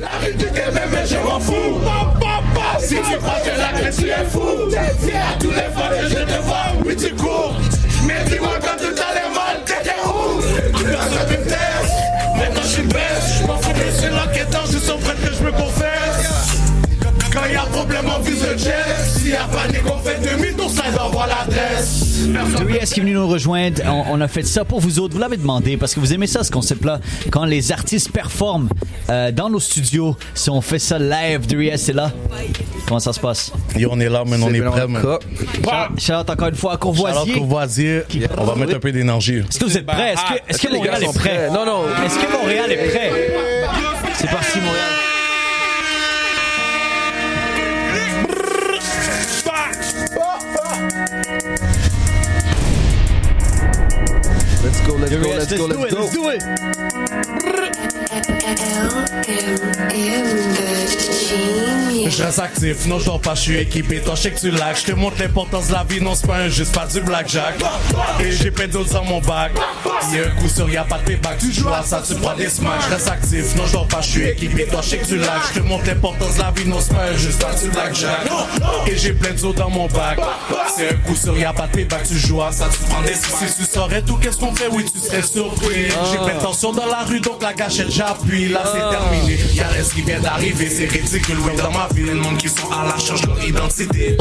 La rue tu t'aimes mais je m'en fous. Si tu crois que la clé tu es fou. À tous les fois que je te vois, oui tu cours. Mais dis-moi quand tout allait mal, t'étais où? Personne ne me teste. Maintenant je suis bête. Je m'en fous de c'est l'enquêteur, je sens prêt que je me confesse. Quand y'a problème on vise le jet. S'il y a panique on fait demi-tour, ça envoie l'adresse. Oui, est-ce qu'il est venu nous rejoindre? On a fait ça pour vous autres. Vous l'avez demandé parce que vous aimez ça, ce concept-là. Quand les artistes performent dans nos studios, si on fait ça live, Dries est là. Comment ça se passe? Yo, on est là, man, on est prêt, man. Shout-out encore une fois à Courvoisier. Shout-out Courvoisier. On va mettre un peu d'énergie. Est-ce que vous êtes prêts? Est-ce que Montréal est prêt? Non, non. Est-ce que Montréal est prêt? C'est parti, Montréal. Let's go. Let's do it. Je reste actif, non je dors pas, je suis équipé. Toi je sais que tu lags, je te montre l'importance de la vie. Non c'est pas un juste, pas du blackjack. Et j'ai plein d'autres dans mon bac. Y'a un coup sur y'a pas de payback. Tu joues à ça, tu prends des smacks. Je reste actif, non je dors pas, je suis équipé. Toi je sais que tu lags, je te montre l'importance de la vie. Non c'est pas un juste, pas du blackjack. Et j'ai plein d'autres dans mon bac. C'est un coup sur y'a pas de payback. Tu joues à ça, tu prends des smacks. Si tu saurais tout qu'est-ce qu'on fait, oui tu serais surpris. J'ai plein de tension dans la rue, donc la gâchette j'appuie. Là c'est terminé, y'a rien qui vient d'arriver. C'est ridicule, oui dans ma ville. Le monde qui sont à la charge leur identité.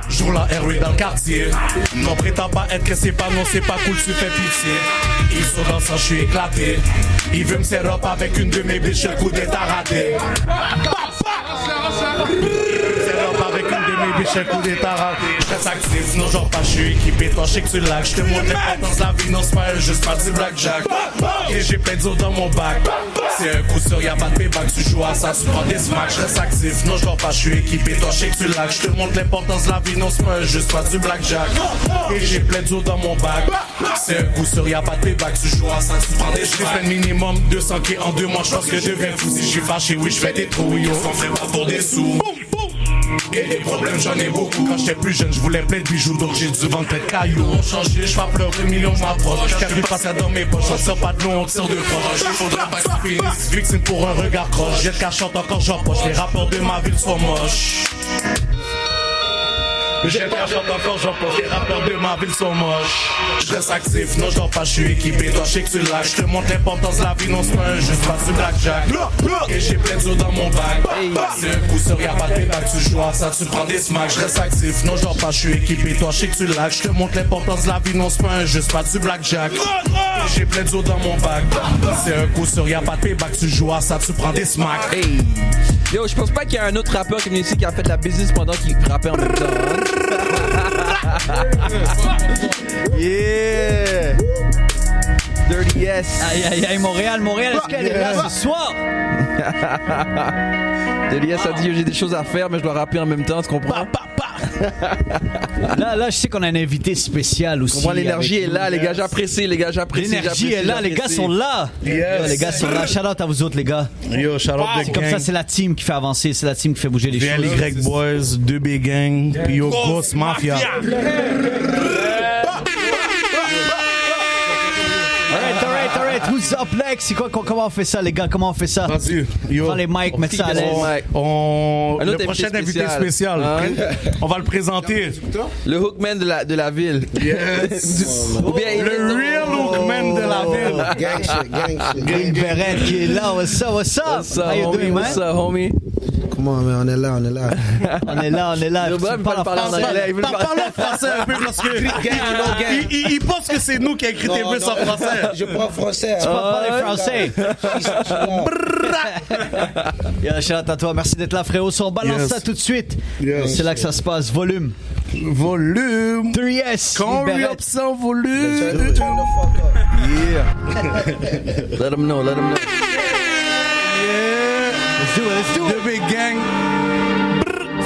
Joue la RW dans le quartier. Non prétends pas être que c'est pas non c'est pas cool, tu fais pitié. Ils sont dans ça, je suis éclaté. Il veut me set up avec une de mes biches, le coup d'état raté. Avec une de mes biches, le coup d'état raté. Je reste actif, non genre pas, je suis équipé. Toi je sais que tu lags, je te montre l'importance de la vie. Non c'est pas juste pas du blackjack. Et j'ai plein d'eau dans mon bac. C'est un coup sur y'a pas de payback. Tu joues à ça, tu prends des smacks. Je reste actif, non genre pas, je suis équipé. Toi je sais que tu lags, je te montre l'importance de la vie. Non c'est pas juste pas du blackjack. Et j'ai plein d'eau dans mon bac. C'est un coup sur y'a pas de payback. Tu joues à ça, tu prends des smacks. Je fais minimum 200 k en 2 mois. Je pense que je deviens fou. Si je suis fâché, oui je fais des trous. Yo, on fait pas pour des sous. Et des problèmes j'en ai beaucoup. Quand j'étais plus jeune je voulais plein de bijoux. Donc j'ai dû vendre plein de cailloux. On changé, je fais pleurer millions, je m'approche. Car il passe dans mes poches. On sort pas de l'eau, on tire de proche. Il faudra pas que ça finisse. Victime pour un regard croche. J'ai le cachante encore j'empoche. Les rappeurs de ma ville sont moches. J'ai le cachante encore j'empoche. Les rappeurs de ma ville sont moches. Je reste actif, non je dors pas, je suis équipé. Toi je sais que tu lâches. Je te montre l'importance de la vie. Non c'est pas un juste pas du blackjack. Et j'ai plein d'eau dans mon bac. C'est un coup sur y'a pas de payback. Tu joues à ça, tu prends des smacks. Je reste actif, non je dors pas, je suis équipé. Toi je sais que tu lâches. Je te montre l'importance de la vie. Non c'est pas un juste pas du blackjack. Et j'ai plein d'eau dans mon bac. C'est un coup sur y'a pas de payback. Tu joues à ça, tu prends des smacks. Hey. Yo, je pense pas qu'il y a un autre rappeur qui est venu ici qui a fait de la business pendant qu'il rappait en même temps. Yeah! Dirty S. Aïe, aïe, Montréal, est-ce qu'elle est là ce soir? Dirty S a dit j'ai des choses à faire, mais je dois rapper en même temps, tu comprends? Là, je sais qu'on a un invité spécial aussi. L'énergie est là, les gars, j'apprécie, L'énergie est là, les gars sont là. Yes. Les gars sont là. Shout out à vous autres, les gars. Yo, shout out the gang. Comme ça, c'est la team qui fait avancer, c'est la team qui fait bouger les choses. VLY Boys, 2B Gang, puis yo, Ghost Mafia. Alright, who's up next? C'est quoi, comment on fait ça, les gars? Comment on fait ça? Vas-y, yo. Prends les mics, mettre ça à l'aise. Le prochain invité spécial. On va le présenter. Le Hookman de la ville. Yes. Le real Hookman de la ville. Gang Beret qui est là. What's up? How you doing, man? What's up, homie? Comment, mais on est là. On est là. Il veut parler en anglais. Il veut parler en français un peu parce que il pense que c'est nous qui a écrit tes bus en français. Je parle français. Tu parles pas français. Yo, shout out à toi. Merci d'être là, frérot. On balance ça tout de suite. C'est là que ça se passe. Volume. 3S. Conrep sans volume. Turn the fuck up. Yeah. Let them know. Yeah. Let's do it. The big gang.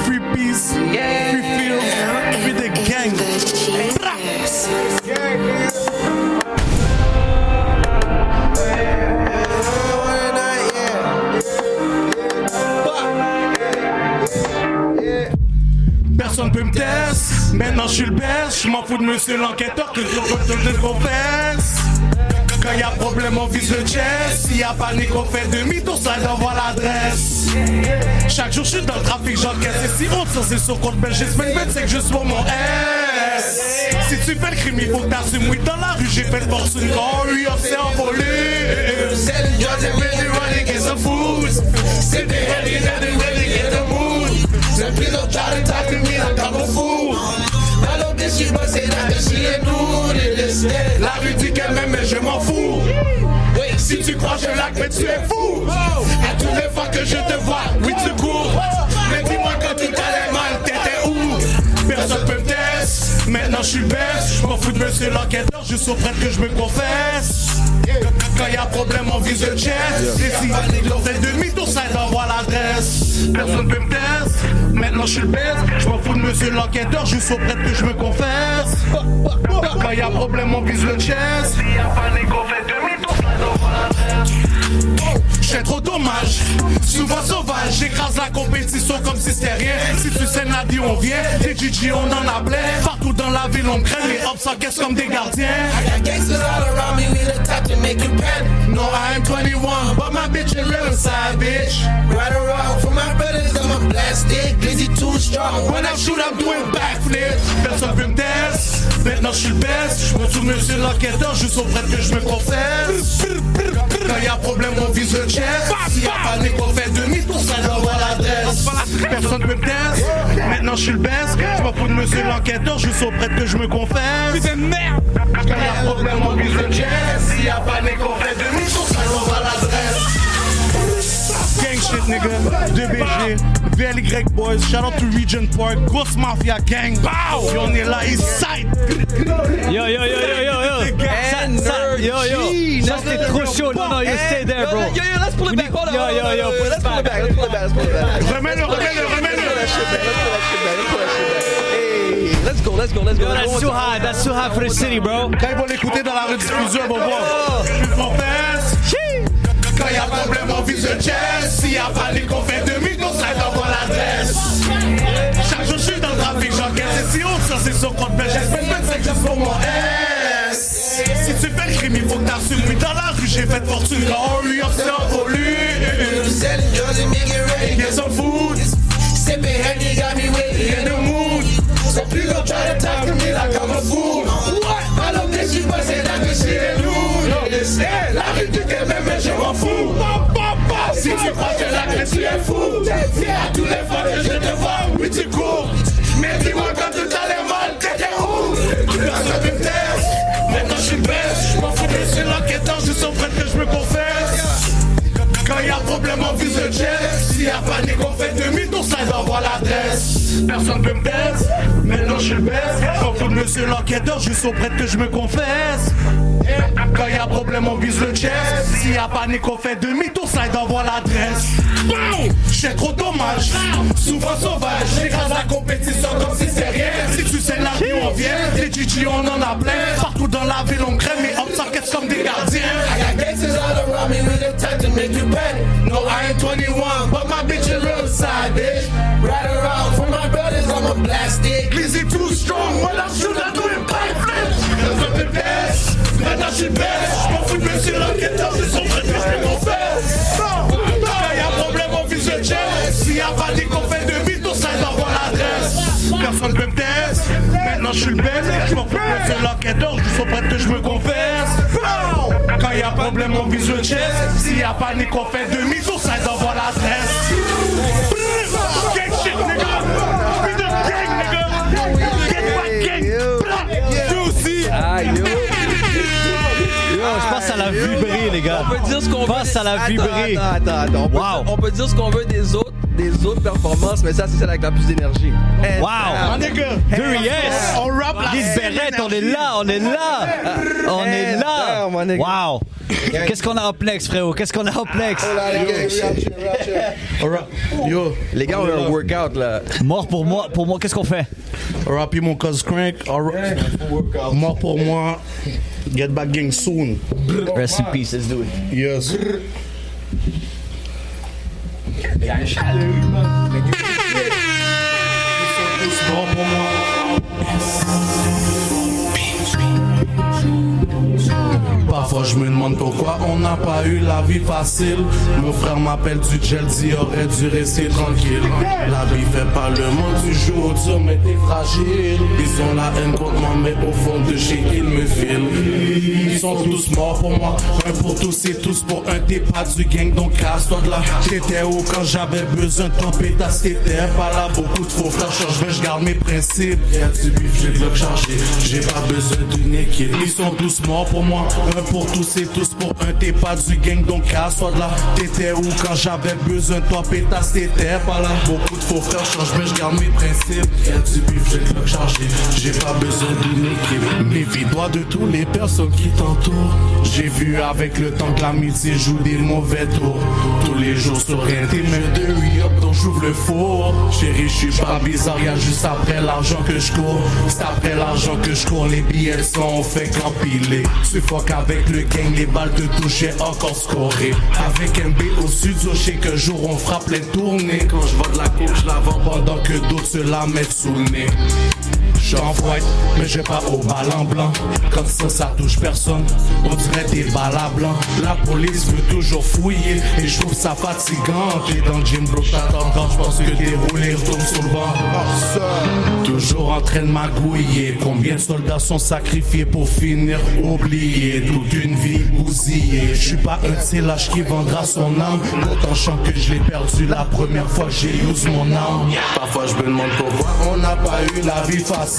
Free peace. Free feels. Free the gang. Personne peut me tester. Maintenant je suis le best. Je m'en fous de monsieur l'enquêteur que je te confesse. Quand y a problème, on vise le chest. S'il y a panique, on fait demi-tour, ça envoie l'adresse. Chaque jour, je suis dans le trafic, j'encaisse. Et si honte, ça c'est sur compte belge. J'espère que c'est que je sois mon S. Si tu fais le crime, il faut que t'assumes. Oui, dans la rue, j'ai fait fortune. Quand lui, c'est envolé. Selling drugs and really running get some food. Sip the heavy and they really get the mood. So please don't try to talk to me like I'm a fool. I know this shit, but say that she ain't doing it. La rue dit qu'elle m'aime, mais je m'en fous. Si tu crois je lac, mais tu es fou. À toutes les fois que je te vois, oui tu cours. Mais dis-moi quand tout allait mal, t'étais où? Personne peut me tester. Maintenant je suis best. Je m'en fous de monsieur l'enquêteur, juste au prêtre que je me confesse. Quand y a problème, on vise le chest. Et si on fait demi-tour, ça envoie l'adresse. Personne peut me tester. Maintenant je suis le best. Je m'en fous de monsieur l'enquêteur, juste au prêtre que je me confesse. Quand y a problème, on vise le chest. Si y a panique, on fait demi-tour, ça envoie l'adresse. J'fais trop dommage, souvent sauvage, j'écrase la compétition comme si c'était rien. Si tu sais Nadi on vient, les GG on en a plein. Partout dans la ville on crème, les hops s'encaissent comme des gardiens. I got gangsters all around me, we the type to make you panic. No, I am 21, but my bitch is real savage. Right or wrong, for my brothers I'm a plastic. Glizzy too strong, When I shoot I'm doing backflips. Personne veut me test, maintenant je suis le best. Je me souviens monsieur l'enquêteur, juste au prêtre que je me confesse. Quand y a problème on vise le chest. S'il y a panique on fait demi-tour, ça envoie l'adresse. Personne peut me test, maintenant je suis le best. Je m'en fous de monsieur l'enquêteur, juste au prêtre que je me confesse. Putain de merde. Quand y a problème on vise le chest. S'il y a panique on fait demi-tour, ça envoie l'adresse. Gang shit nigga, 2BG, VLY Boys, shout out to Regent Park, Ghost Mafia Gang, pow! Yo, on est là, east side! Yo. Ça c'était trop chaud. Non, you stay there, bro. Yo, let's pull it back. Hold on. Let's pull it back. Remets-le! Let's go. Yo, that's too high for the city, bro. Quand ils vont l'écouter dans la rediffusion, ils vont voir. Mon fesse! Quand y'a problème, on vise le chest. S'il y a panique, on fait demi-tour, ça envoie l'adresse. Chaque jour, je suis dans le trafic, j'encaisse. Et si on ça, c'est sur compte belge. J'espère que c'est pour mon S. Si tu fais le crime, il faut que t'assumes. Oui, dans la rue, j'ai fait fortune. Quand lui, c'est envolé. selling drugs and make it ready. Get some food. Sipping Henny got me waiting in the mood. So please don't try to talk to me like I'm a fool. I know this shit, but say that this shit ain't new. La rue du Québec, mais je m'en fous. Si tu crois que la clé, tu es fou. À tous les fois que je te vois, oui tu cours. Mais dis-moi quand tout allait mal, t'étais où? Personne ne me teste. Maintenant je suis best. Je m'en fous de c'est l'enquêteur, je suis prêt que je me confesse. Quand y'a problème, on vise le chest. S'il y a panique, on fait demi-tour, ça envoie l'adresse. Personne peut me tester, maintenant je suis le best. Je m'en fous de monsieur l'enquêteur, juste au prêtre que je me confesse. Quand y'a problème, on vise le chest. S'il y a panique, on fait demi-tour, ça envoie l'adresse. J'fais trop dommage, souvent sauvage. J'écrase la compétition comme si c'est rien. Si tu sais la vie, on vient. Les GG, on en a plein. Partout dans la ville, on crème. Et hop, s'enquête comme des gardiens. I got gangsters all around me with the type to make you panic. No, I ain't 21, but my bitch is real savage. Right around for my brothers, I'm a plastic. Glizzy too strong, when I shoot, I do it backflips. Personne peut me tester, maintenant je suis best. J'm'en fous de monsieur l'enquêteur, je suis prêt que je me confesse. Quand y'a problème, on vise le chest. S'il y a panique, on fait demi-tour, ça envoie l'adresse. Personne peut me tester, maintenant je suis le best. J'm'en fous de monsieur l'enquêteur, je suis prêt que je me confesse. Quand y'a problème, on vise le chest. S'il y a panique, on fait demi-tour, ça envoie l'adresse. Gang shit, nigga! Be the gang, nigga! Get back, gang! You see? Yo, je pense que ça l'a vibré, les gars. On peut dire ce qu'on veut. Je pense que ça l'a vibré. Attends. On peut dire ce qu'on veut des autres performances, mais ça, c'est celle avec la plus d'énergie. Wow! Ah, nigga! Yes! On rap la Lise Berrette, on est là! mon nigga. Wow! Qu'est-ce qu'on a up next, frérot? Qu'est-ce qu'on a up next? Yo, Les gars, on a un workout, là. Mort pour moi, qu'est-ce qu'on fait? rapper mon cause crank. Mort pour moi. Get back gang soon. Rest in peace, let's do it. Yes. Mort pour moi. Pas Parfois je me demande pourquoi on n'a pas eu la vie facile. Mon frère m'appelle du gel, dit aurait dû rester tranquille. La vie fait pas le monde, tu joues au dur mais t'es fragile. Ils ont la haine contre moi mais au fond de chez ils me filent. Ils sont tous morts pour moi, un pour tous et tous pour un. T'es pas du gang donc casse-toi de là. J'étais où quand j'avais besoin de ton pétasse, t'étais pas là. Beaucoup de faux frères changent, mais je garde mes principes. Y'a du bif, j'ai le bloc chargé, j'ai pas besoin d'une équipe. Ils sont tous morts pour moi, un pour tous et tous pour un. T'es pas du gang donc casse-toi de là. T'étais où quand j'avais besoin de toi pétasse, t'étais pas là. Beaucoup de faux frères changent, mais je garde mes principes. Y'a du bif, j'ai le bloc chargé, j'ai pas besoin d'une équipe. Méfie-toi de tous les personnes qui t'entourent. J'ai vu avec le temps que l'amitié joue des mauvais tours. Tous les jours sur un t'es de re-up donc j'ouvre le four. Chérie, je suis pas bizarre, y'a juste après l'argent que je cours. C'est après l'argent que je cours, les billets sont fait qu'empiler. Suffoque avec le gang, les balles te touchaient encore scoré. Avec un B au studio, je sais que jour on frappe les tournées. Quand je vends de la coupe, je la vends pendant que d'autres se la mettent sous le nez. J'en white, mais j'ai pas au ballon blanc. Comme ça touche personne, on dirait des balles à blanc. La police veut toujours fouiller, et je trouve ça fatigant. T'es dans le gym, bro, t'attends quand je pense que t'es roulé, retourne sur le banc. Toujours en train de magouiller. Combien de soldats sont sacrifiés pour finir oubliés? Toute une vie bousillée. Je suis pas un de ces lâches qui vendra son âme. Pourtant je sens que je l'ai perdu la première fois que j'ai usé mon âme. Parfois je me demande pourquoi on n'a pas eu la vie facile.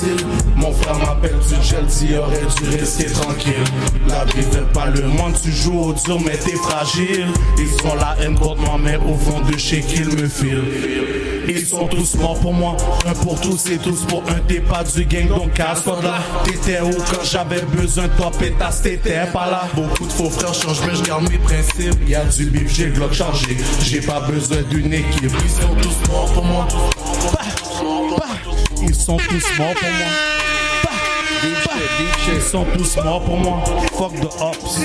Mon frère m'appelle du gel, dit aurait dû rester tranquille. La vie fait pas le monde, tu joues au dur mais t'es fragile. Ils ont la haine contre moi mais au fond de chez qu'ils me filent. Ils sont tous morts pour moi, un pour tous et tous pour un. T'es pas du gang donc casse-toi de là. T'étais où quand j'avais besoin de toi pétasse, t'étais pas là. Beaucoup de faux frères changent mais je garde mes principes. Y'a du bif, j'ai le bloc chargé, j'ai pas besoin d'une équipe. Ils sont tous morts pour moi. Ils sont tous morts pour moi. Ils sont tous morts pour moi. Fuck the ops.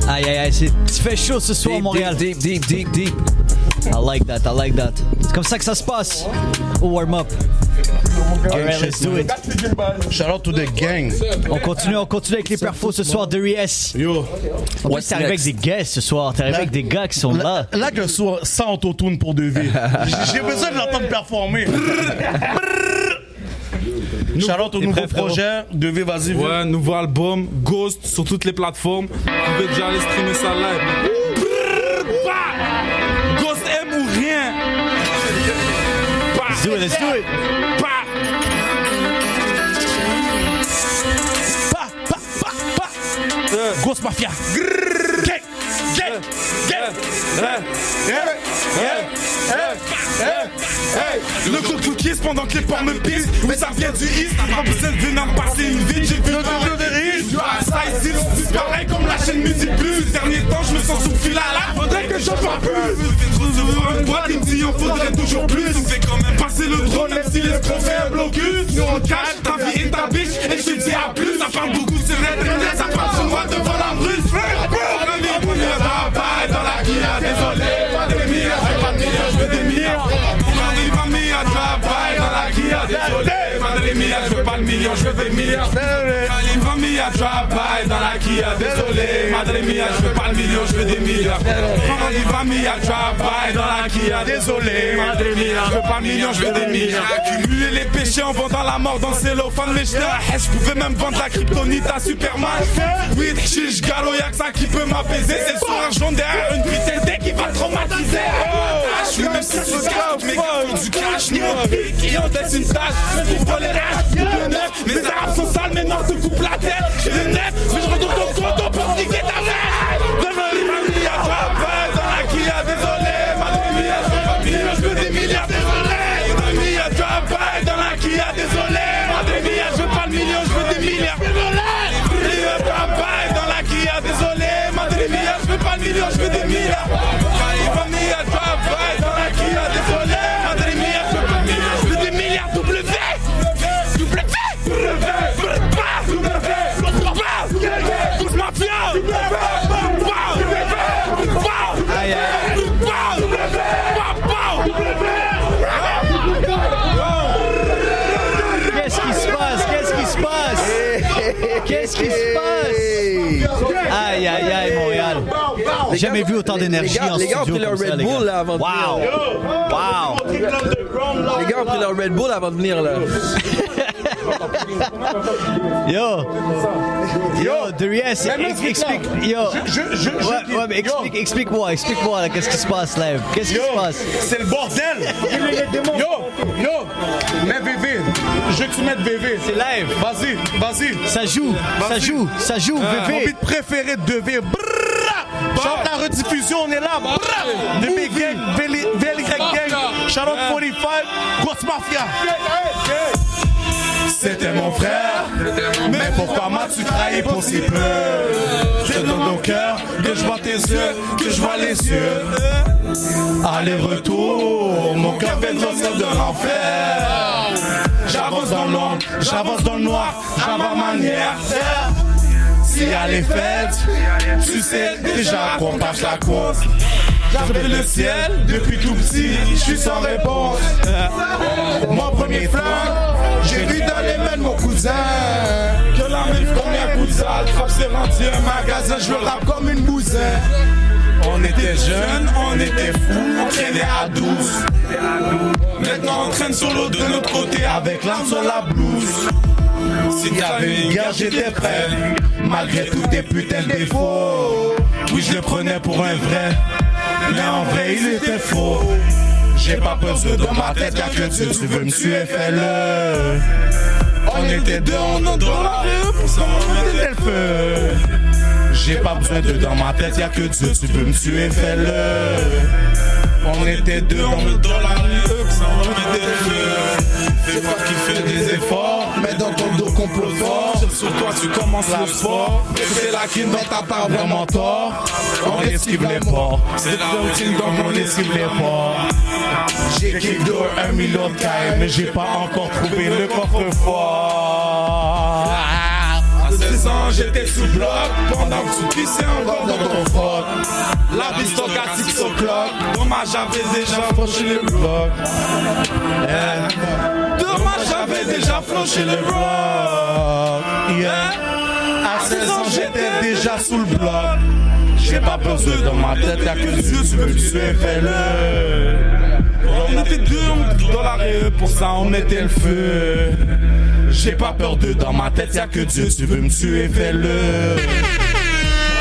Aïe aïe aïe, tu fais chaud ce soir à Montréal. Deep. I like that. C'est comme ça que ça se passe au warm-up. Alright, let's do it. Shout out to the gang. On continue avec les perfos ce soir, Dirty S. Yo. En plus, t'es arrivé avec des guests ce soir, t'es arrivé avec des gars qui sont là. Là que ce soit sans autotune pour Devi. J'ai besoin de l'entendre performer. Shout out au nouveau projet. Devi, vas-y. Ouais, nouveau album, Ghost sur toutes les plateformes. Vous pouvez déjà aller streamer ça live. Ghost aime ou rien. Let's do it. Ghost Mafia. Le coq kiss pendant que les porcs me pissent. Mais ça vient du East. Pas besoin de venir me passer une vie. J'ai vu le riche. Ça ici, tu pareil comme la chaîne Musique Plus. Dernier temps, je me sens sous fil à la. Faudrait que j'en parle plus. Une boîte, il me dit, en faudrait toujours plus. On fait quand même passer le drone, même si l'escroc fait un blocus. Nous on cache, ta vie et ta biche. Et je te dis à plus. Ça parle beaucoup sur internet, ça parle sur moi devant la rue. Dans la Kia, désolé, pas des milliards, je veux pas de millions, je veux des milliards. Dans la Kia, désolé, pas des milliards, je veux pas de millions, je veux des milliards. Dans la Kia, désolé, madre mia, je veux pas de millions, je veux des milliards. Dans la Kia, désolé, madre mia, je veux pas de millions, je veux des milliards. Accumuler les péchés en vendant la mort dans le cellophane, mais je pouvais même vendre la kryptonite à Superman. Oui, chiche, galo, y'a que ça qui peut m'apaiser. C'est sur un jaune derrière une putain qui va traumatiser. Je suis même si tu gaffe, mes gars font du cash, ni on pique et on laisse une tâche. Pour voler le neuf, mes arabes sont sales, maintenant te coupe la tête. J'ai le neuf, mais je retourne ton compte pour niquer ta mère. Dans la Kia, désolé, madre mia, je veux pas de millions, je veux des milliards, désolé. Dans la Kia, désolé, madre mia, je veux pas de millions, je veux des milliards, désolé. Dans la Kia, désolé, madre mia, je veux pas de millions, je veux des milliards. Dans la Kia, désolé, madre mia, je veux pas de millions, je veux des milliards. Tous mafia. Qu'est-ce qui se passe? Les Jamais gars- vu autant d'énergie en Les gars ont studio pris leur comme ça, Red les Bull gars. là avant de Wow. venir. Wow. Les gars ont pris leur Red Bull avant de venir là. Yo, Darius, explique. Yo. Ouais, mais explique-moi là, qu'est-ce qui se passe live? Qu'est-ce qui se passe? C'est le bordel! Yo! Mets VV! Je veux que tu mettes VV. C'est live. Vas-y. Ça joue, Mon VV. beat préféré de VV. Chante la rediffusion, on est là. The Big Gang, VLY Gang, Shout out 45, Ghost Mafia. C'était mon frère, mais pourquoi m'as-tu trahi pour si peu? C'est dans ton cœur que je vois tes yeux, que je vois les yeux. Aller-retour, mon cœur fait grossir de l'enfer. J'avance dans l'ombre, j'avance dans le noir, j'avance manière. S'il y a les fêtes, tu sais déjà qu'on passe la course. J'appelle le ciel depuis tout petit, je suis sans réponse. Mon premier flingue, j'ai vu dans les mains de mon cousin. Que la même comme un cousin, le frappe s'est rendu un magasin, je le rappe comme une bousin. On était jeunes, on était fous, on traînait à 12. Maintenant on traîne sur l'eau de notre côté avec l'âme sur la blouse. Si t'avais une guerre, j'étais prêt, malgré tous tes putains de défauts. Oui, je le prenais pour un vrai, mais en vrai il était faux. J'ai pas peur de dans ma tête, y'a que Dieu, tu veux me tuer, fais-le. On était deux, on en dans la rue, pour ça on mettait le feu. J'ai pas besoin de dans ma tête, y'a que Dieu, tu veux me tuer, fais-le. On était deux, on me dans la rue, pour ça on mettait le feu. Fais pas qu'il fait des efforts, mais dans ton dos complot fort. Sur toi tu commences le sport, c'est la qui dans ta part vraiment tort. On esquive les ports, c'est la routine donc on esquive les ports. J'ai kick dehors 1 million de cailles, mais j'ai pas encore trouvé le coffre-fort. À 16 ans j'étais sous bloc, pendant que tu pissais encore dans ton froc. La vie stochastique au clock, dommage j'avais déjà franchi le bloc. Dommage j'avais déjà franchi le bloc. À 16 ans j'étais déjà sous le bloc. J'ai pas peur de dans ma tête, y'a que Dieu, tu veux me tuer, fais-le. On était deux dans la rue, pour ça on mettait le feu. J'ai pas peur de dans ma tête, y'a que Dieu, tu veux me tuer, fais-le. On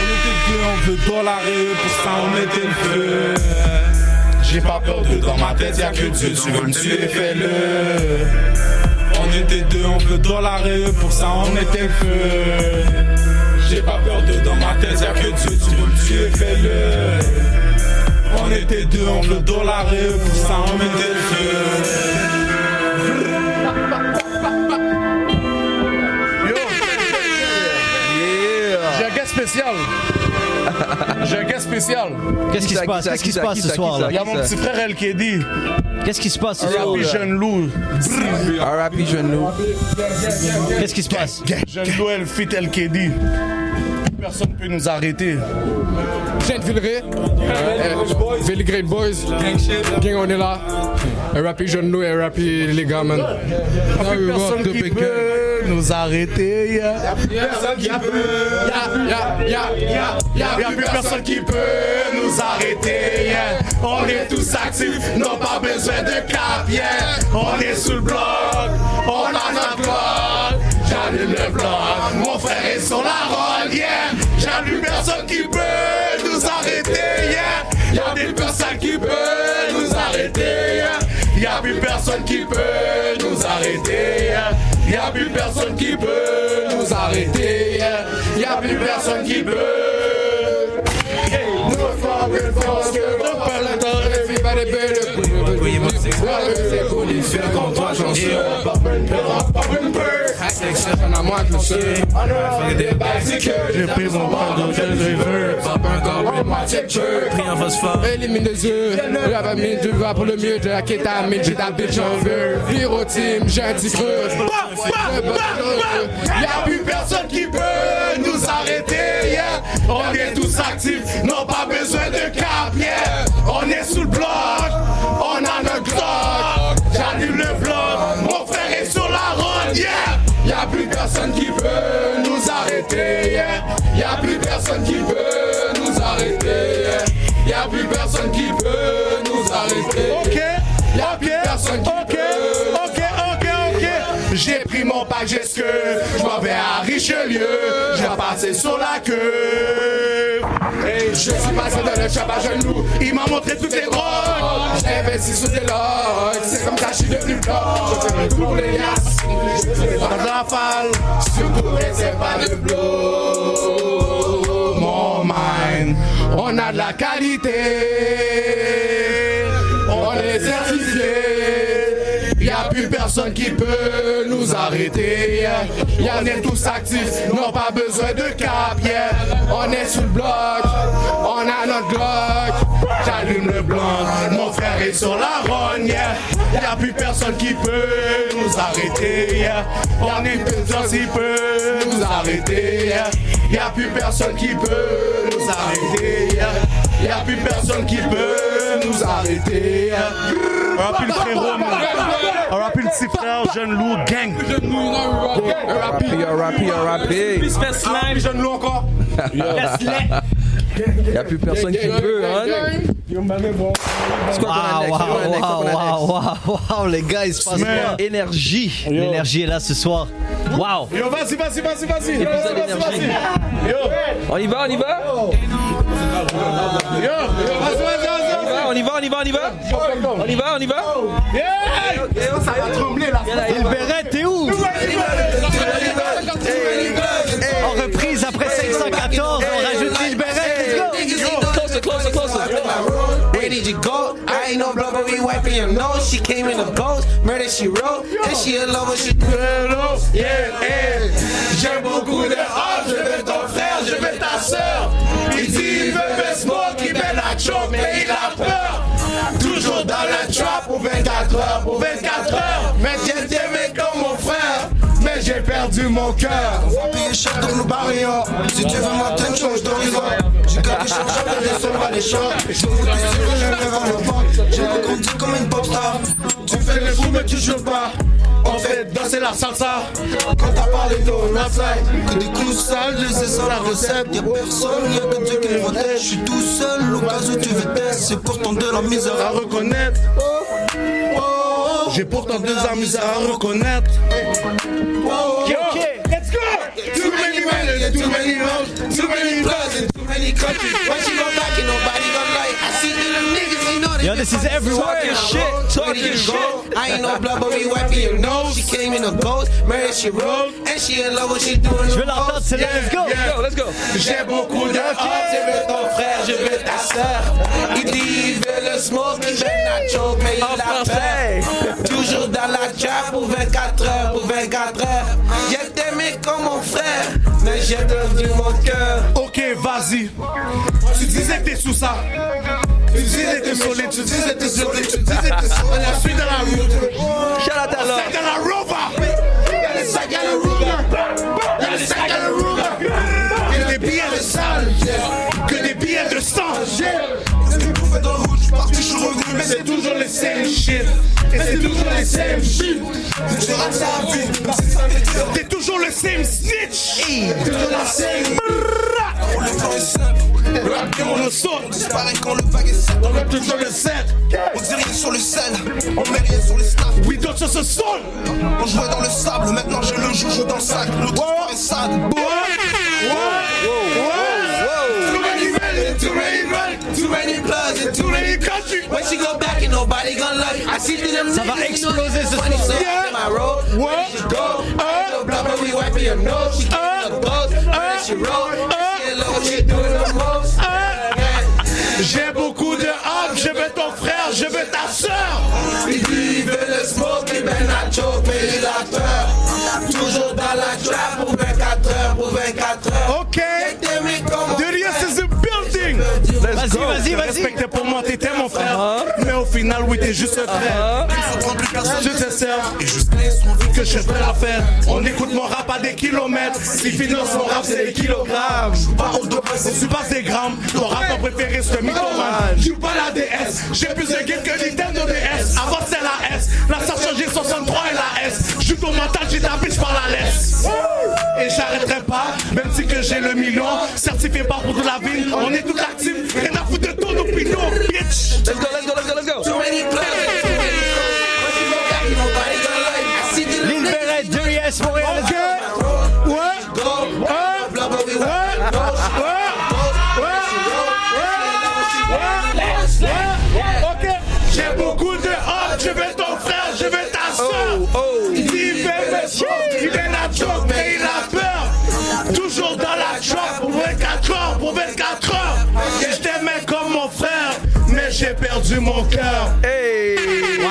était deux, on veut dans la rue, pour ça on mettait le feu. J'ai pas peur de dans ma tête, y'a que Dieu, tu veux me tuer, fais-le. On était deux, on veut dans la rue, pour ça on mettait le feu. J'ai pas peur de dans ma tête, y'a que Dieu, tu veux me tuer, fais-le. On était deux, on veut dans la rue, pour ça on mettait le feu. J'ai un gars spécial. J'ai un gars spécial. Qu'est-ce qui se passe? Qu'est-ce qui se passe ce soir là? Il y a mon petit frère LKD. Qu'est-ce qui se passe ce soir? Rappi Jeune Loup. R.I.P. Jeune Loup. Qu'est-ce qui se passe? Jeune Loup, elle fit LKD. Personne ne peut nous arrêter. Jean Villeray, Villey Great Boys, Gang on est là, R.I.P. Jeune Loup, R.I.P. les gars, man. Personne qui peut nous arrêter. Y'a plus personne qui peut nous arrêter. On est tous actifs, n'ont pas besoin de cap. On est sous le bloc, on a notre bloc. J'allume le bloc, mon frère est sur la rolle. Y'a plus personne qui peut nous arrêter. Y'a plus personne qui peut nous arrêter. Y'a plus personne qui peut nous arrêter. Y'a plus personne qui peut nous arrêter. Y'a plus personne qui peut. J'ai pris mon bras d'hôtel de river. Pris en phosphore. Élimine les yeux. La mine du va pour le mieux de la kétamine. J'ai ta bitch en veut. Virotime, j'ai un petit creux. Y'a plus personne qui peut nous arrêter. On est tous actifs, n'ont pas besoin de cap. On est sous le bloc, on a notre Glock. J'allume le bloc, mon frère est sur la route. Y'a plus personne qui peut nous arrêter. Y'a plus personne qui peut nous arrêter. Y'a plus personne qui peut nous arrêter. Ok, Y'a plus personne qui peut. J'ai pris mon pack, j'ai ce que je m'en vais à Richelieu. J'ai passé sur la queue. Hey, je suis passé dans le shop à genoux. Il m'a montré toutes les drogues. J'ai investi sur des logs. C'est comme ça que je suis devenu blog. Je fais le tour des liasses. Dans la rafale, Surtout, mais c'est pas le blow. mon mind. On a de la qualité. On est certifié. Y'a plus personne qui peut nous arrêter. On est tous actifs, n'ont pas besoin de cap. Yeah. On est sous le bloc, on a notre Glock. J'allume le blanc, mon frère est sur la rogne. Y'a plus personne qui peut nous arrêter. On est plus personne qui peut nous arrêter. Y'a plus personne qui peut nous arrêter. Y'a plus personne qui peut nous arrêter. On rappelle le frérot, on rappelle le petit frère, jeune loup, gang. R.I.P. Plus fait slime. Jeune loup encore. Y'a plus personne qui peut, hein? C'est quoi Wow, les gars, il se passe quoi? Énergie. L'énergie est là ce soir. Wow. Yo, vas-y. On y va? Yo, On y va? ça va trembler là. Il Beret, t'es où? En reprise après 514, on rajoute Lil Beret, let's go! Closer. Where did you go? I ain't no blood, but we wiping your nose. She came in a ghost, murder she wrote, and she a lover, she J'ai beaucoup de haine, je veux ton frère, je veux ta soeur. Il dit il veut faire smoke, il veut la choke, mais il a peur. Toujours dans la trap pour 24 heures. Mais j'ai aimé comme mon frère, mais j'ai perdu mon cœur. On va payer cher dans nos barrières. Si tu veux m'atteindre, change d'horizon. J'ai gardé chaque chapitre des sols à l'écharpe. Je veux que je me lève à le vent. J'ai grandi comme une pop star. Tu fais le fou, mais tu joues pas. On fait danser la salsa. Quand t'as parlé de outside, que des coups sales, c'est ça la recette. Y'a personne, y'a que Dieu qui me protège. Je suis tout seul, au cas où tu veux tester. C'est pourtant de la misère À reconnaître. J'ai pourtant 2 ans misère à reconnaître. Ok, let's go! Too many men, too many roads, too many blood, and too many countries. When she go back and nobody gon' like. I see them niggas, they know they Yo, this is everywhere. Talking shit. I ain't no blood, but we wiping your nose. She came in a ghost, murder she wrote, and she in love what she doing. Je veux l'entendre, c'est là, let's go! Let's go. J'ai beaucoup de Je veux ton frère, je veux ta soeur. Il dit il veut le smoke, il veut la choke, mais il a peur. Toujours dans la trap pour 24 heures. J'ai t'aimé comme mon frère, mais j'ai perdu mon cœur. Ok, vas-y. Tu disais que t'es sous ça. Tu disais que t'es solide. Tu disais que t'es solide. Tu disais que t'es solide. On a suivi dans la rue. Shout out à Sac l'homme. dans la rover. Y'a les sacs à la Ruger. Y'a les sacs à la Ruger. Que des billets de sale. Que des billets de sang. Mais c'est toujours les same shit. Et c'est toujours les same shit. T'es toujours le same snitch. Toujours la same. Le plan est simple, Le rap on le saute. disparaît quand le bag est sec. On rap toujours le 7. On dit rien sur le sel, on met rien sur les snaps. We don't just a soul. On jouait dans le sable, maintenant j'ai le joujou dans le sac. L'autre est sale. Too many men, Too many bloods and too many countries. when she go back and nobody gon' love you. I see through them Ça va niggas, you know exploser they ce funny, soir. so Yeah. in my road, where did you go? Ain't no blood, but we wiping your nose. She came in a ghost, where did she roll? She in love, what she doing the most. J'ai beaucoup de haine, je veux ton frère, je veux ta soeur. Il dit il veut le smoke, il veut la choke, mais il a peur. Toujours dans la trap pour 24 heures. Ok. T'es aimé comme Derrière c'est the building. Vas-y. Respecté pour moi, t'étais mon frère. Mais au final, oui, t'es juste un frère. Je te sers et juste que je fais l'affaire. On écoute mon rap à des kilomètres. Si finance mon rap, c'est des kilogrammes. Je pas au dos, tu passes des grammes. Ton rappeur préféré, c'est le mythomane. Je joue pas la DS. J'ai plus de game que Nintendo DS. Avant, c'est la S. Là, ça a changé 63 et la S. Joue ton mental, j'ai ta bitch par la laisse. Et j'arrêterai pas, même si que j'ai le million. Certifié par pour de la ville. On est tout actifs. Rien à foutre de ton opinion. 4 heures. Et je t'aimais comme mon frère, mais j'ai perdu mon cœur. Hey! Wow.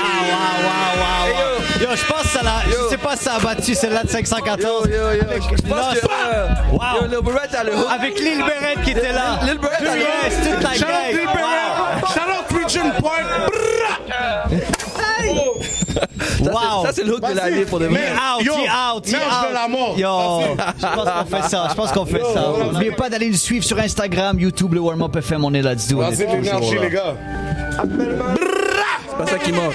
Yo, je pense que ça l'a. Je sais pas si ça a battu celle-là de 514. Yo. Je pense que. Wow. Yo, Lil Barrett a le hook. Avec Lil Barrett qui était là. Lil Barrett a le hook. Yes, toute la Shout out gang. Lil Barrett. Shout out Regent Park. Wow. Ça, c'est le hook de l'année pour de vrai. Out. Merde de la mort. Yo, je pense qu'on fait ça. N'oubliez pas d'aller nous suivre sur Instagram, YouTube, le Warm Up FM. On est là, du Vas-y, l'énergie, les gars. C'est pas ça qui manque.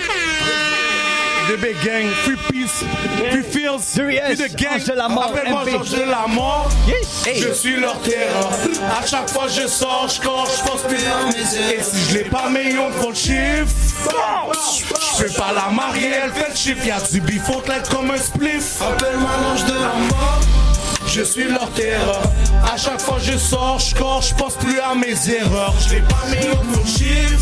DB Gang, Free Peace, Free Feels, Duriez, Free the Gang. Ange de la mort, Appelle-moi MP. Georges de la mort. Yes. Je suis leur terreur. À chaque fois je sors, je cours, je pense plus à mes ailes. Et si je l'ai pas, mais on faut le chiffre. Je peux pas la marier, elle fait le chiffre. Y'a du bif, faut l'être comme un spliff. Appelle-moi l'ange de la mort. Je suis leur terreur. À chaque fois je sors, je cours, je pense plus à mes erreurs. Je l'ai pas, mais on faut le chiffre.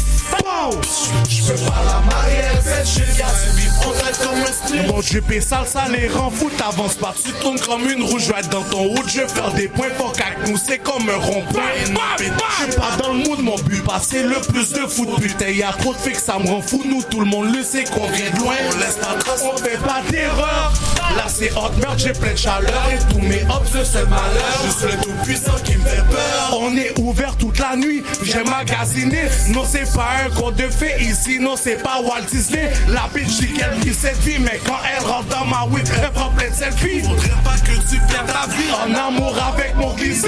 Je peux pas la marier, elle fait le chiffre. Y'a du bif, faut l'être comme un spliff. Mon GP sale, ça les rend fous. T'avances pas, tu tournes comme une roue. Je vais être dans ton route, je vais faire des points. Faut qu'avec nous, c'est comme un rond-point. Je suis pas dans le mood, mon but passer le plus de foot. Putain, y'a trop de filles que ça me rend fou. Nous, tout le monde le sait qu'on vient de loin. On laisse pas de trace, on fait pas d'erreur. Là, c'est hot, merde, j'ai plein de chaleur. Et tous mes hops, c'est malheur. Juste le tout puissant qui me fait peur. On est ouvert toute la nuit, j'ai magasiné. Non, c'est pas un conte de fées ici. Non, c'est pas Walt Disney. La bitch dit qu'elle vit cette vie, mais quand elle rentre dans ma whip, elle prend plein de selfies. Faudrait pas que tu perdes ta vie en amour avec mon glissy.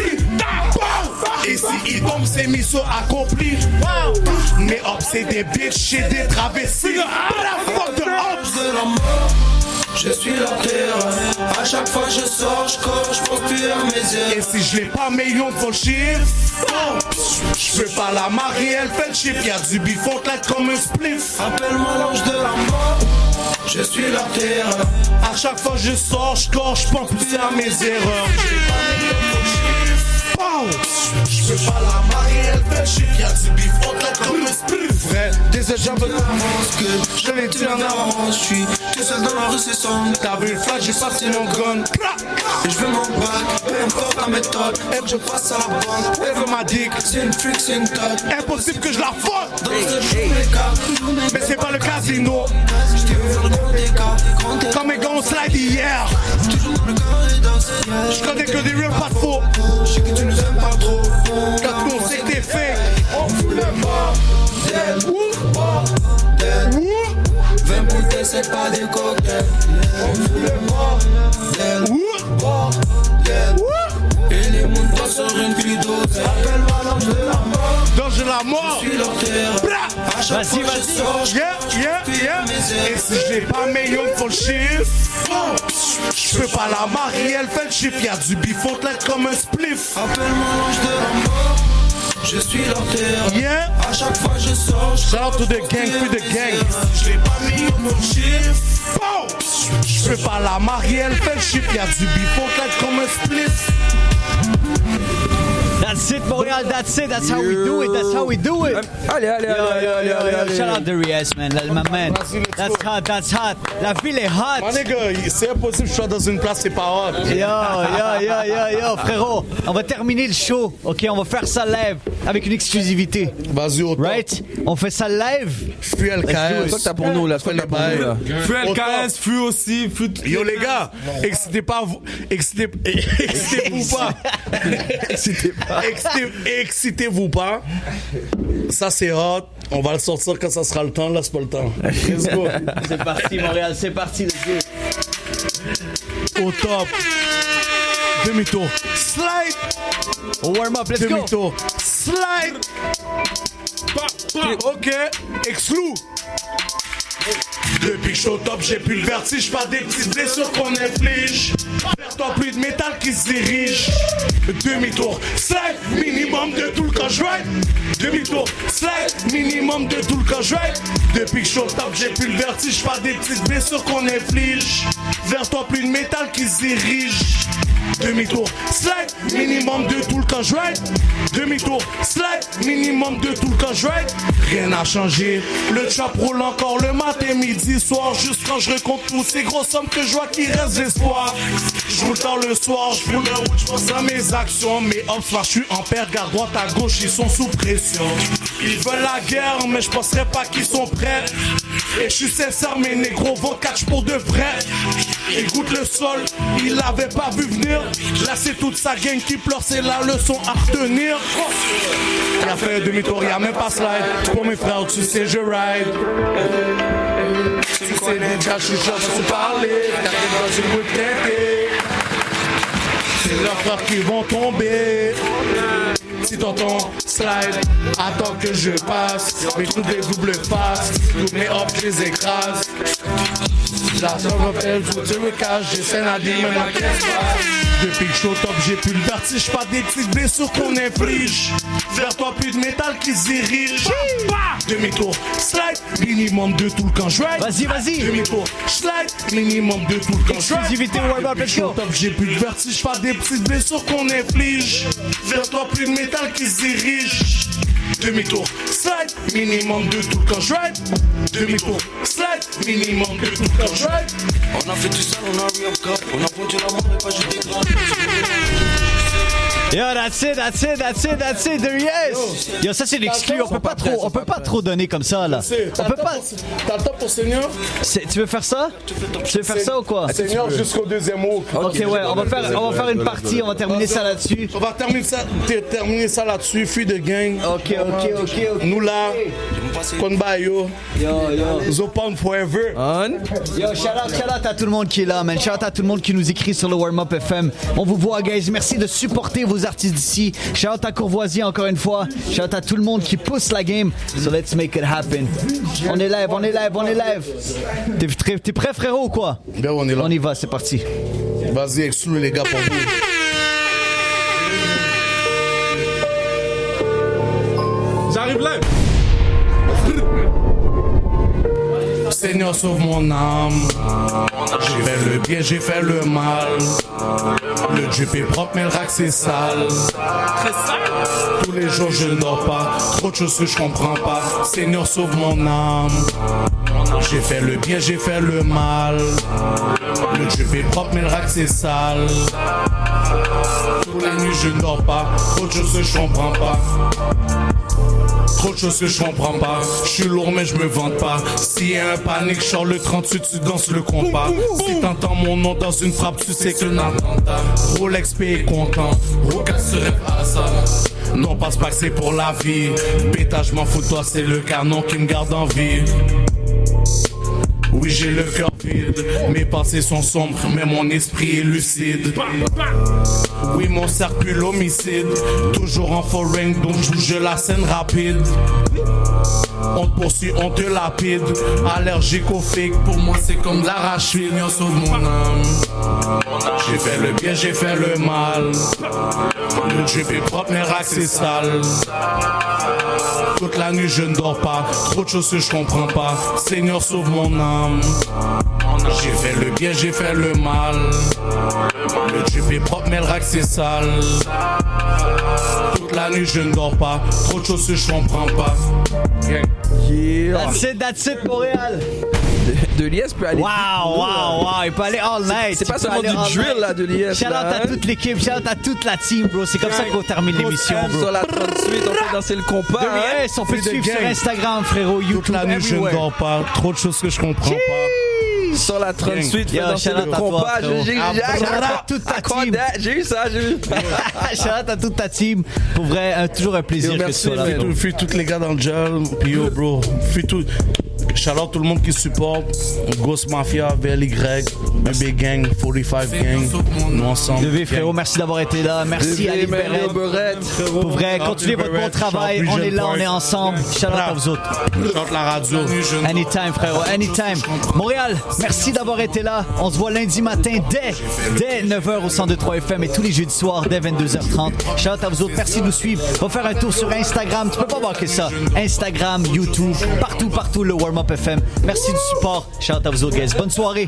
Et si il tombe, c'est mission accomplie. Mais hop, c'est des bitches et des travestis. Fuck the hops de la mort. Je suis leur terreur. À chaque fois je sors, je cours, je pense plus à mes yeux. Et si je l'ai pas, mais on faut le chiffre. Je peux pas la marier, elle fait le chiffre. Y'a du bif, faut l'être comme un spliff. Appelle-moi l'ange de la mort. Je suis leur terreur. À chaque fois je sors, je cours, je pense plus à mes erreurs. Je peux pas la marier, elle fait le chiffre. Y'a du bif, faut l'être comme un spliff. Vrai, désolé, j'en veux que je l'ai tué en avance. Je suis tout seul dans la rue, c'est sombre. T'as vu le flash, j'ai sorti mon gun. Et je veux mon bac, peu importe la méthode. Elle, je passe à la banque. Elle veut ma dick, c'est une freak, c'est une tote. Impossible que je la fasse. Mais c'est pas le casino. Comme mes gars, on slide hier. Je connais que des real, pas de faux. Je sais que tu nous aimes pas trop. Quand nous on sait que t'es fait, on fout le bordel. 20 bouteilles, c'est pas des cocktails. On fout le bordel. Et les mondes passent sur une pluie d'hôtel. Appelle-moi l'ange de la mort. L'ange de la mort. Je suis leur terreur. À chaque fois je sors, yeah. Et si je l'ai pas, mais il faut le chiffre. Je peux pas la marier, elle fait le chiffre. Y'a du bif, faut l'être comme un spliff. Appelle-moi l'ange de la mort. Je suis leur terreur. Yeah. À chaque fois je sors. Shout out to the gang, free the gang. Je l'ai pas mis au bon chiffre. Je peux pas la marier, elle fait le chiffre. Y'a du bif, faut l'être comme un spliff. That's it, Montréal. That's it. That's how we do it. That's how we do it. Allez. Shout out Duriez, man. My man. That's hot. That's hot. La ville est hot. My nigga, c'est impossible que je sois dans une place, c'est pas hot. Yo, frérot. On va terminer le show. OK, on va faire ça live avec une exclusivité. Vas-y, au top. Right? On fait ça live. Fuis LKS. C'est toi que t'as pour nous, là. C'est toi que t'as pour nous, là. Fuis LKS, fuis aussi, fuis... Yo les gars, excitez-vous pas. Excitez-vous pas. Ça c'est hot. On va le sortir quand ça sera le temps. Là c'est pas le temps. Let's go. C'est parti, Montréal. C'est parti, les gars. Au top. Demi-tour. Slide. Au warm-up, let's go. Demi-tour. Slide. Ok. Exclou. Depuis que je suis au top, j'ai plus le vertige, pas des petites blessures qu'on inflige. Vers plus de métal qui se dirige. Demi-tour, slide, minimum de tout le cas je ride. Demi-tour, slide, minimum de tout le cas je ride. Depuis que je suis au top, j'ai plus le vertige, pas des petites blessures qu'on inflige. Vers toi plus de métal qui se dirige. Demi-tour, slide, minimum de tout le quand je ride. Demi-tour, slide, minimum de tout le quand je ride. Rien n'a changé, le trap roule encore le matin, midi, soir. Juste quand je recompte tous ces grosses sommes que je vois qu'il reste d'espoir. Je roule tard le soir, je fume le route, je pense à mes actions. Mes hops, je suis en paire, garde droite à gauche, ils sont sous pression. Ils veulent la guerre, mais je penserais pas qu'ils sont prêts. Et je suis sincère, mes négros vont catch pour de vrai. Écoute le sol, il l'avait pas vu venir. Là c'est toute sa gang qui pleure, c'est la leçon à retenir. Il a fait un demi-tour, il a même pas slide. Pour mes frères, tu sais je ride. Tu sais déjà, je suis chaud de se parler. T'arrives dans une route teintée. C'est leurs frères qui vont tomber. Si t'entends slide, attends que je passe. Mais toutes les doubles faces, toutes mes hops, je les écrase. La somme m'appelle, tout tu me caches, j'essaie à dire même à qu'est-ce depuis que je suis au top, j'ai plus le vertige, pas des petites blessures qu'on inflige. Vers toi, plus de métal qui se dirige. Demi-tour, slide, minimum de tout le quand je ride. Vas-y. Demi-tour, slide, minimum de tout le quand je ride. Exclusivité warm-up, let's go. Top, j'ai plus de vertige, pas des petites blessures qu'on inflige. Vers toi, plus de métal qui se dirige. Demi-tour, slide, minimum de tout quand je ride. Demi-tour, slide, minimum de tout quand je ride. On a fait du sale, on a re-up cup. On a pondu la mort et pas jeté de drap. Yo, that's it, there he is. Yo, ça c'est l'exclu, on peut pas trop donner comme ça là. On peut pas. T'as le temps pour Seigneur? Tu veux faire ça? Tu veux faire ça ou quoi? Seigneur jusqu'au deuxième mot. Ok, ouais, on va faire une partie, on va terminer ça là-dessus. On va terminer ça là-dessus, Free the gang. Ok. Nous là, Konbayo, Zopan Forever. Yo, shout out à tout le monde qui est là, man. Shout out à tout le monde qui nous écrit sur le Warm Up FM. On vous voit, guys. Merci de supporter vos artistes d'ici. Shout out à Courvoisier encore une fois. Shout out à tout le monde qui pousse la game. So let's make it happen. On est live. T'es prêt, frérot, ou quoi? Ben, on est là. On y va, c'est parti. Vas-y, exclue les gars pour vous. J'arrive live. Seigneur, sauve mon âme. J'ai fait le bien, j'ai fait le mal. Le drip est propre, mais le rack c'est sale. Tous les jours je ne dors pas. Trop de choses que je comprends pas. Seigneur, sauve mon âme. J'ai fait le bien, j'ai fait le mal. Le drip est propre, mais le rack c'est sale. Toute la nuit je ne dors pas. Trop de choses que je comprends pas. Trop de choses que je comprends pas. Je suis lourd mais je me vante pas. S'il y a un panique, je sors le 38, tu danses le compas. Si t'entends mon nom dans une frappe, tu sais que c'est un attentat. Rolex P est content, Roca serait pas ça. Non, passe pas que c'est pour la vie. Bêta, je m'en fous de toi, c'est le canon qui me garde en vie. Oui, j'ai le cœur vide, mes pensées sont sombres, mais mon esprit est lucide. Oui, mon cercle l'homicide, toujours en foreign, donc je bouge la scène rapide. On te poursuit, on te lapide, allergique au fake, pour moi c'est comme de l'arachide. Seigneur, sauve mon âme. J'ai fait le bien, j'ai fait le mal. Le drip est propre, mais rack c'est sale. Toute la nuit je ne dors pas, trop de choses que je comprends pas. Seigneur, sauve mon âme. J'ai fait le bien, j'ai fait le mal. Le drip est propre, mais le rack c'est sale. Toute la nuit je ne dors pas, trop de choses que je comprends pas. That's it, Montréal. De l'IS peut aller. Wow, il peut aller all night. C'est pas seulement du drill là, de l'IS. Shout out à toute l'équipe, shout out à toute la team, bro. C'est comme ça qu'on termine l'émission, bro. Sur la 38, on fait danser le compas. Yes, on peut suivre sur Instagram, frérot, YouTube, toute la nuit je ne dors pas, trop de choses que je comprends pas. Sur la 38, fait danser le compas. J'ai eu ça. Shout out à toute ta team. Pour vrai, toujours un plaisir que tu sois là. Fuis tous les gars dans le gel, puis yo, bro. Fuis tout. Shout out tout le monde qui supporte. Ghost Mafia, VLY, Bébé Gang, 45 Gang. Nous ensemble. Levé, frérot, merci d'avoir été là. Merci à Libérette. Pour vrai, continuez votre bon travail. On est là, on est ensemble. Shout out à vous autres. Chante la radio. Anytime, frérot, anytime. Montréal, merci d'avoir été là. On se voit lundi matin dès 9h au 102.3 FM et tous les jeudis soirs dès 22h30. Shout out à vous autres. Merci de nous suivre. On va faire un tour sur Instagram. Tu peux pas manquer ça. Instagram, YouTube, partout, le Warm Up FM. Merci du support. Shout out à vous autres, guys. Bonne soirée.